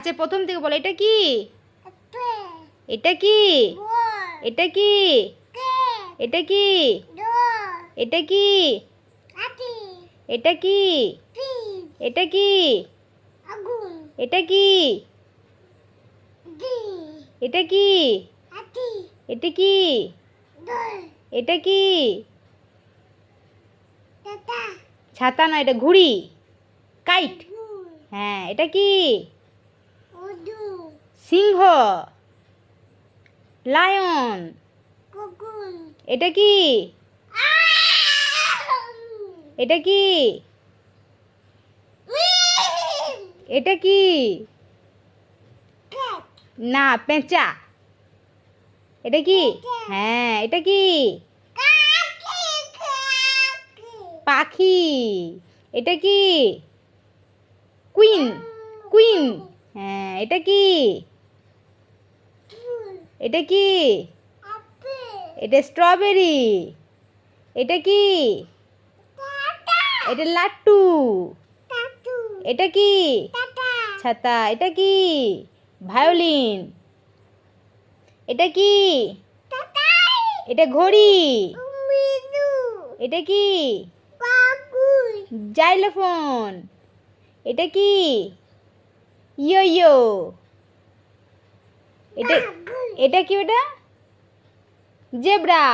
আচ্ছা প্রথম থেকে বলো এটা কি? এটা কি? এটা কি? এটা কি? এটা কি? এটা কি? এটা কি? এটা কি? এটা কি? এটা কি? এটা কি? ছাতা না, এটা ঘুড়ি, কাইট। হ্যাঁ, এটা কি? সিংহ, লায়ন। এটা কি? এটা কি? এটা কি? না, পেঁচা। এটা কি? হ্যাঁ, এটা কি? পাখি। এটা কি? Queen, queen. হ্যাঁ, এটা কি? এটা কি? এটা স্ট্রবেরি। এটা কি? এটা লাট্টু। এটা কি? ছাতা। এটা কি? ভায়োলিন। এটা কি? এটা ঘড়ি। এটা কি? জাইলোফোন। এটা কি? ইয়ো ইয়ো। এটা এটা কি? ওটা জেব্রা।